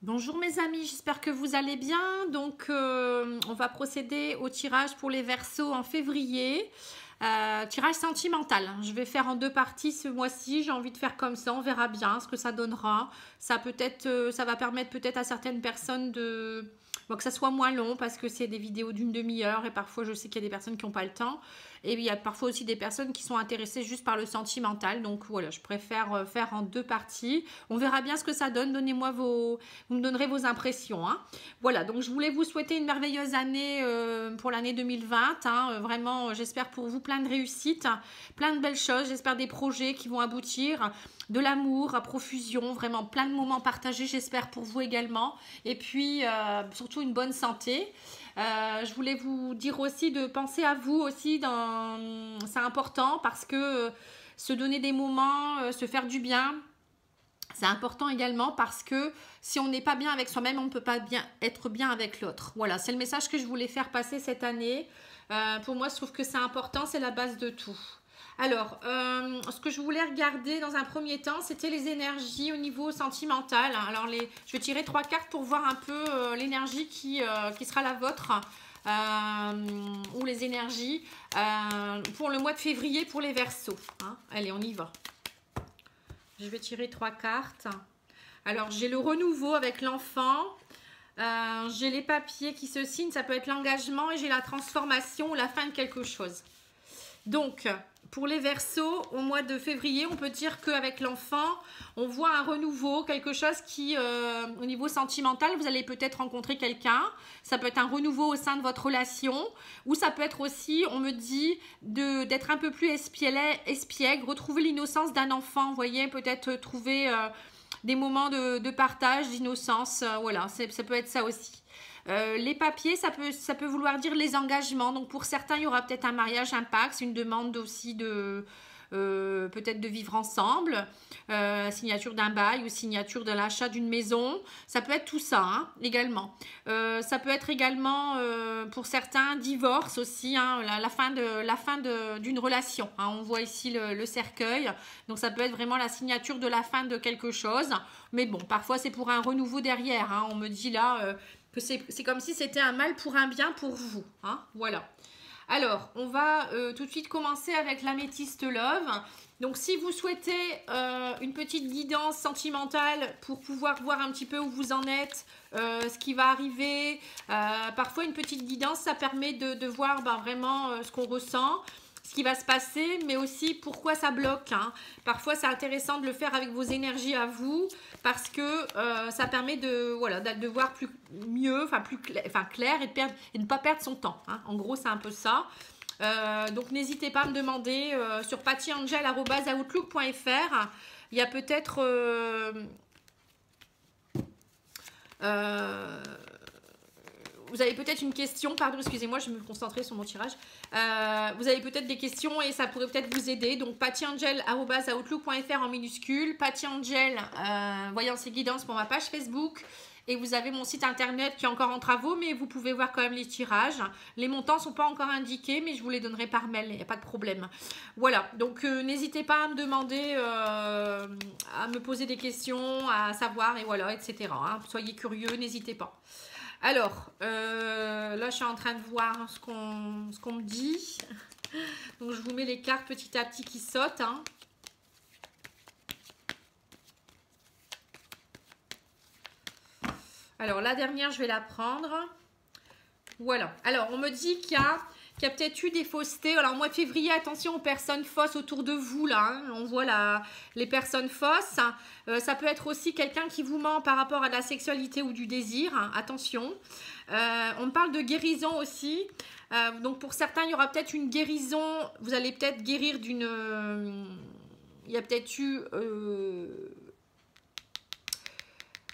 Bonjour mes amis, j'espère que vous allez bien. Donc on va procéder au tirage pour les Verseaux en février. Tirage sentimental. Je vais faire en deux parties ce mois-ci. J'ai envie de faire comme ça. On verra bien ce que ça donnera. Ça va permettre peut-être à certaines personnes de bon, que ça soit moins long parce que c'est des vidéos d'une demi-heure et parfois je sais qu'il y a des personnes qui n'ont pas le temps. Et il y a parfois aussi des personnes qui sont intéressées juste par le sentimental. Donc voilà, je préfère faire en deux parties. On verra bien ce que ça donne. Vous me donnerez vos impressions. Hein. Voilà, donc je voulais vous souhaiter une merveilleuse année pour l'année 2020. Hein. Vraiment, j'espère pour vous plein de réussite, plein de belles choses. J'espère des projets qui vont aboutir, de l'amour à profusion, vraiment plein de moments partagés, j'espère pour vous également. Et puis, surtout une bonne santé. Je voulais vous dire aussi de penser à vous aussi, c'est important parce que se donner des moments, se faire du bien, c'est important également parce que si on n'est pas bien avec soi-même, on ne peut pas être bien avec l'autre. Voilà, c'est le message que je voulais faire passer cette année. Pour moi, je trouve que c'est important, c'est la base de tout. Alors, ce que je voulais regarder dans un premier temps, c'était les énergies au niveau sentimental. Alors, je vais tirer 3 cartes pour voir un peu l'énergie qui sera la vôtre. Ou les énergies pour le mois de février pour les Verseaux. Hein. Allez, on y va. Je vais tirer 3 cartes. Alors, j'ai le renouveau avec l'enfant. J'ai les papiers qui se signent. Ça peut être l'engagement. Et j'ai la transformation ou la fin de quelque chose. Donc, pour les Verseaux, au mois de février, on peut dire qu'avec l'enfant, on voit un renouveau, quelque chose qui, au niveau sentimental, vous allez peut-être rencontrer quelqu'un. Ça peut être un renouveau au sein de votre relation. Ou ça peut être aussi, on me dit, d'être un peu plus espiègle, retrouver l'innocence d'un enfant. Vous voyez, peut-être trouver des moments de partage, d'innocence. Voilà, ça peut être ça aussi. Les papiers, ça peut vouloir dire les engagements. Donc pour certains, il y aura peut-être un mariage, un pacte, une demande aussi peut-être de vivre ensemble, signature d'un bail ou signature de l'achat d'une maison. Ça peut être tout ça hein, également. Ça peut être également pour certains divorce aussi, hein, la fin d'une relation. Hein. On voit ici le cercueil. Donc ça peut être vraiment la signature de la fin de quelque chose. Mais bon, parfois c'est pour un renouveau derrière. Hein. On me dit là... que c'est comme si c'était un mal pour un bien pour vous. Hein, voilà. Alors, on va tout de suite commencer avec l'améthyste love. Donc, si vous souhaitez une petite guidance sentimentale pour pouvoir voir un petit peu où vous en êtes, ce qui va arriver, parfois une petite guidance, ça permet de voir vraiment ce qu'on ressent, ce qui va se passer, mais aussi pourquoi ça bloque. Hein. Parfois, c'est intéressant de le faire avec vos énergies à vous, parce que ça permet de voir mieux, plus clair et de ne pas perdre son temps. Hein. En gros, c'est un peu ça. Donc, n'hésitez pas à me demander sur pattyangel@outlook.fr. Il y a peut-être... vous avez peut-être une question, pardon, excusez-moi, je me concentrais sur mon tirage. Vous avez peut-être des questions et ça pourrait peut-être vous aider. Donc, pattyangel@outlook.fr en minuscule. Pattyangel, voyance et guidance pour ma page Facebook. Et vous avez mon site internet qui est encore en travaux, mais vous pouvez voir quand même les tirages. Les montants ne sont pas encore indiqués, mais je vous les donnerai par mail, il n'y a pas de problème. Voilà, donc n'hésitez pas à me demander, à me poser des questions, à savoir, et voilà, etc. Hein. Soyez curieux, n'hésitez pas. Alors, là, je suis en train de voir ce qu'on me dit. Donc, je vous mets les cartes petit à petit qui sautent. Hein. Alors, la dernière, je vais la prendre. Voilà. Alors, on me dit qu'il y a peut-être eu des faussetés. Alors, au mois de février, attention aux personnes fausses autour de vous, là. Hein. On voit les personnes fausses. Ça peut être aussi quelqu'un qui vous ment par rapport à la sexualité ou du désir. Hein. Attention. On me parle de guérison aussi. Donc, pour certains, il y aura peut-être une guérison. Vous allez peut-être guérir d'une... il y a peut-être eu...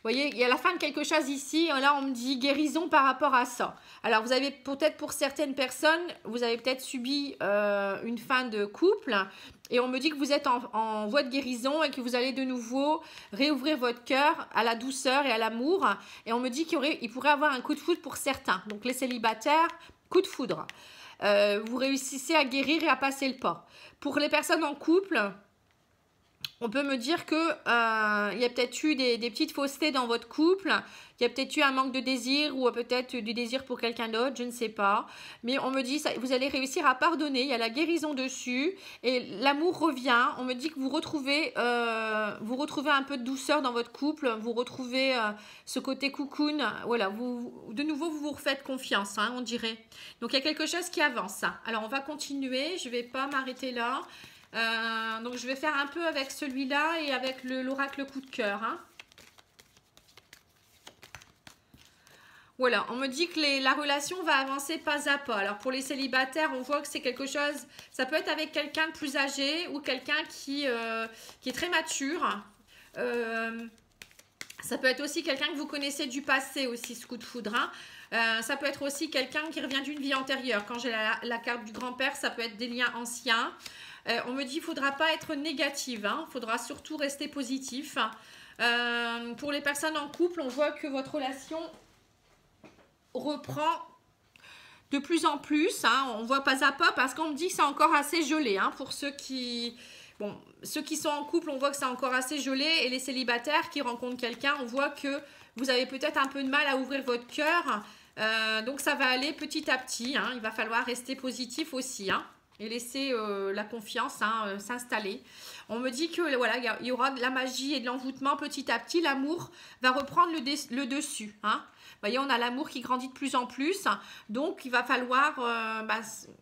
vous voyez, il y a la fin de quelque chose ici. Là, on me dit guérison par rapport à ça. Alors, vous avez peut-être pour certaines personnes, vous avez peut-être subi une fin de couple. Et on me dit que vous êtes en voie de guérison et que vous allez de nouveau réouvrir votre cœur à la douceur et à l'amour. Et on me dit qu'il pourrait avoir un coup de foudre pour certains. Donc, les célibataires, coup de foudre. Vous réussissez à guérir et à passer le pas. Pour les personnes en couple... on peut me dire que il y a peut-être eu des petites faussetés dans votre couple, il y a peut-être eu un manque de désir ou peut-être du désir pour quelqu'un d'autre, je ne sais pas. Mais on me dit ça, vous allez réussir à pardonner, il y a la guérison dessus et l'amour revient. On me dit que vous retrouvez un peu de douceur dans votre couple, vous retrouvez ce côté cocoon. Voilà, de nouveau vous vous refaites confiance, hein, on dirait. Donc il y a quelque chose qui avance. Alors on va continuer, je ne vais pas m'arrêter là. Donc je vais faire un peu avec celui-là et avec l'oracle coup de cœur, hein. Voilà, on me dit que la relation va avancer pas à pas. Alors pour les célibataires, on voit que c'est quelque chose, ça peut être avec quelqu'un de plus âgé ou quelqu'un qui est très mature. Ça peut être aussi quelqu'un que vous connaissez du passé aussi, ce coup de foudre, hein. Ça peut être aussi quelqu'un qui revient d'une vie antérieure. Quand j'ai la carte du grand-père, ça peut être des liens anciens. On me dit qu'il ne faudra pas être négative, hein. Il faudra surtout rester positif. Pour les personnes en couple, on voit que votre relation reprend de plus en plus, hein. On voit pas à pas parce qu'on me dit que c'est encore assez gelé, hein, pour ceux qui... Bon, ceux qui sont en couple, on voit que c'est encore assez gelé et les célibataires qui rencontrent quelqu'un, on voit que vous avez peut-être un peu de mal à ouvrir votre cœur. Donc ça va aller petit à petit, hein. Il va falloir rester positif aussi, hein, et laisser la confiance, hein, s'installer. On me dit que voilà, il y aura de la magie et de l'envoûtement petit à petit. L'amour va reprendre le dessus, hein. Vous voyez, on a l'amour qui grandit de plus en plus. Donc, il va falloir,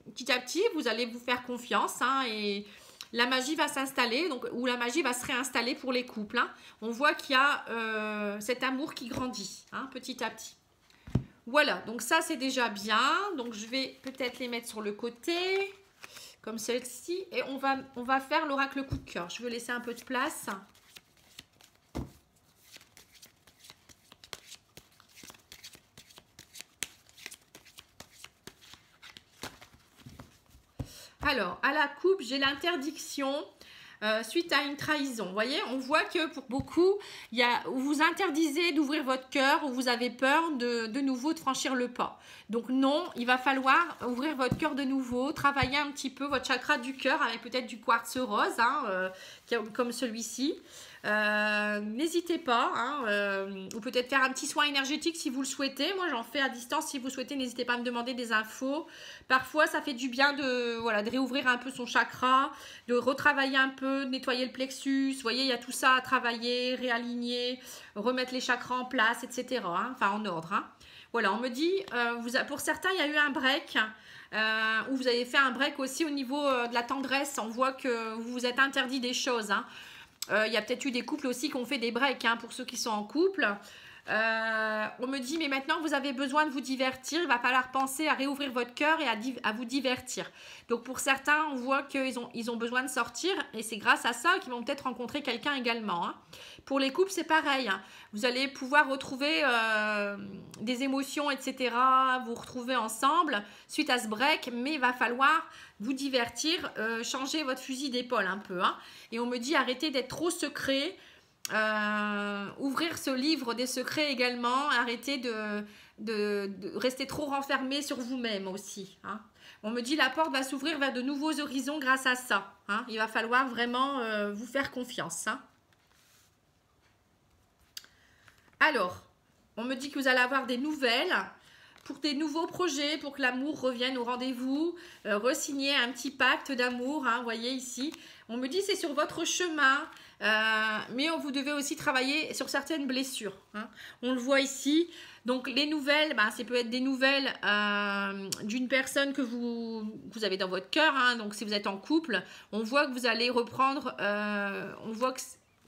petit à petit, vous allez vous faire confiance, hein, et la magie va s'installer, donc, ou la magie va se réinstaller pour les couples, hein. On voit qu'il y a cet amour qui grandit, hein, petit à petit. Voilà, donc ça, c'est déjà bien. Donc, je vais peut-être les mettre sur le côté, comme celle-ci. Et on va faire l'oracle coup de cœur. Je veux laisser un peu de place. Alors, à la coupe, j'ai l'interdiction suite à une trahison. Vous voyez, on voit que pour beaucoup, vous vous interdisez d'ouvrir votre cœur ou vous avez peur de nouveau de franchir le pas. Donc non, il va falloir ouvrir votre cœur de nouveau, travailler un petit peu votre chakra du cœur avec peut-être du quartz rose, hein, comme celui-ci. N'hésitez pas, hein, ou peut-être faire un petit soin énergétique si vous le souhaitez. Moi j'en fais à distance si vous souhaitez, n'hésitez pas à me demander des infos. Parfois ça fait du bien de réouvrir un peu son chakra, de retravailler un peu, de nettoyer le plexus. Vous voyez, il y a tout ça à travailler, réaligner, remettre les chakras en place, etc., hein, enfin en ordre, hein. Voilà, on me dit, pour certains il y a eu un break, ou vous avez fait un break aussi au niveau de la tendresse. On voit que vous vous êtes interdit des choses, hein. Il y a peut-être eu des couples aussi qui ont fait des breaks, hein, pour ceux qui sont en couple. On me dit, mais maintenant vous avez besoin de vous divertir, il va falloir penser à réouvrir votre cœur et à vous divertir. Donc pour certains, on voit qu'ils ont besoin de sortir et c'est grâce à ça qu'ils vont peut-être rencontrer quelqu'un également, hein. Pour les couples, c'est pareil, hein. Vous allez pouvoir retrouver des émotions, etc., vous retrouver ensemble suite à ce break, mais il va falloir vous divertir, changer votre fusil d'épaule un peu, hein. Et on me dit, arrêtez d'être trop secret. Ouvrir ce livre des secrets également, arrêtez de rester trop renfermé sur vous-même aussi, hein. On me dit la porte va s'ouvrir vers de nouveaux horizons grâce à ça, hein. Il va falloir vraiment vous faire confiance, hein. Alors, on me dit que vous allez avoir des nouvelles pour des nouveaux projets, pour que l'amour revienne au rendez-vous, re-signer un petit pacte d'amour, hein, vous voyez ici. On me dit c'est sur votre chemin, mais vous devez aussi travailler sur certaines blessures, hein. On le voit ici. Donc les nouvelles, ça peut être des nouvelles d'une personne que vous avez dans votre cœur, hein. Donc si vous êtes en couple, on voit que vous allez reprendre, on voit que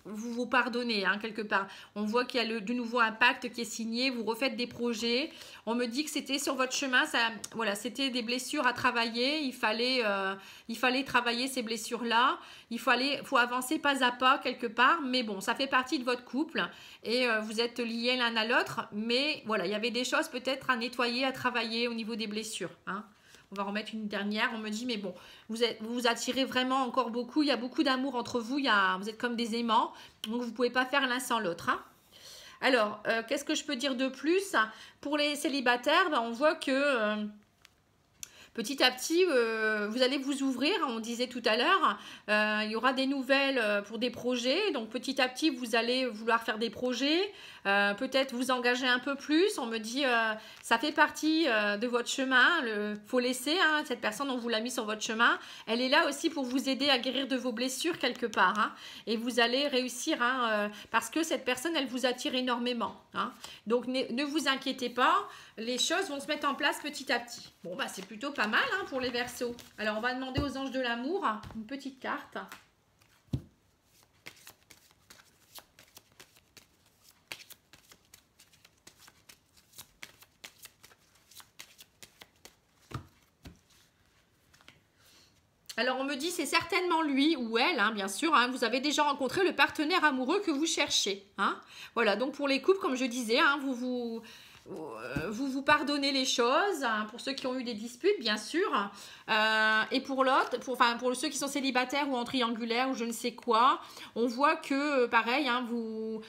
vous vous pardonnez, hein, quelque part. On voit qu'il y a de nouveau un pacte qui est signé, vous refaites des projets. On me dit que c'était sur votre chemin, voilà, c'était des blessures à travailler, il fallait travailler ces blessures-là, faut avancer pas à pas quelque part, mais bon, ça fait partie de votre couple et vous êtes liés l'un à l'autre, mais voilà, il y avait des choses peut-être à nettoyer, à travailler au niveau des blessures, hein. On va remettre une dernière. On me dit, mais bon, vous vous attirez vraiment encore beaucoup. Il y a beaucoup d'amour entre vous. Vous êtes comme des aimants. Donc, vous ne pouvez pas faire l'un sans l'autre, hein. Alors, qu'est-ce que je peux dire de plus? Pour les célibataires, on voit que petit à petit, vous allez vous ouvrir, on disait tout à l'heure, il y aura des nouvelles pour des projets, donc petit à petit, vous allez vouloir faire des projets, peut-être vous engager un peu plus, on me dit, ça fait partie de votre chemin, faut laisser, hein, cette personne, on vous l'a mis sur votre chemin, elle est là aussi pour vous aider à guérir de vos blessures quelque part, hein, et vous allez réussir, hein, parce que cette personne, elle vous attire énormément, hein, donc ne vous inquiétez pas, les choses vont se mettre en place petit à petit. Bon, bah c'est plutôt pas mal hein, pour les Verseaux. Alors, on va demander aux anges de l'amour une petite carte. Alors, on me dit c'est certainement lui ou elle, hein, bien sûr. Hein, vous avez déjà rencontré le partenaire amoureux que vous cherchez. Hein. Voilà, donc pour les couples, comme je disais, hein, vous pardonnez les choses, hein, pour ceux qui ont eu des disputes, bien sûr. Et pour l'autre, pour ceux qui sont célibataires ou en triangulaire ou je ne sais quoi, on voit que, pareil, hein, vous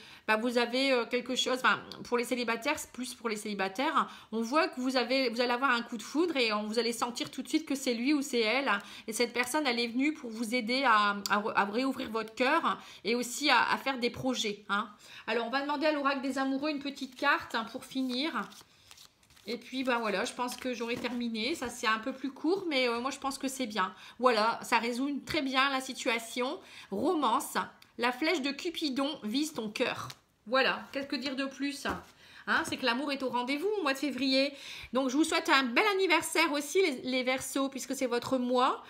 avez quelque chose, pour les célibataires, plus pour les célibataires, on voit que vous allez avoir un coup de foudre et vous allez sentir tout de suite que c'est lui ou c'est elle. Et cette personne, elle est venue pour vous aider à réouvrir votre cœur et aussi à faire des projets. Hein. Alors, on va demander à l'oracle des amoureux une petite carte hein, pour finir. Et puis, ben voilà, je pense que j'aurai terminé. Ça, c'est un peu plus court, mais moi, je pense que c'est bien. Voilà, ça résout très bien la situation. Romance, la flèche de Cupidon vise ton cœur. Voilà, qu'est-ce que dire de plus hein, c'est que l'amour est au rendez-vous au mois de février. Donc, je vous souhaite un bel anniversaire aussi, les Verseaux, puisque c'est votre mois.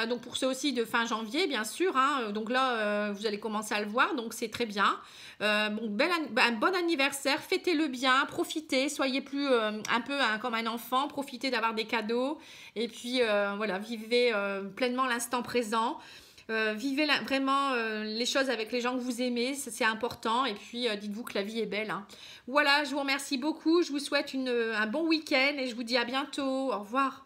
Donc pour ceux aussi de fin janvier, bien sûr. Hein, donc là, vous allez commencer à le voir, donc c'est très bien. Un bon anniversaire, fêtez-le bien, profitez, soyez plus un peu hein, comme un enfant, profitez d'avoir des cadeaux. Et puis voilà, vivez pleinement l'instant présent. Vivez vraiment les choses avec les gens que vous aimez, c'est important. Et puis dites-vous que la vie est belle. Hein. Voilà, je vous remercie beaucoup. Je vous souhaite un bon week-end et je vous dis à bientôt. Au revoir.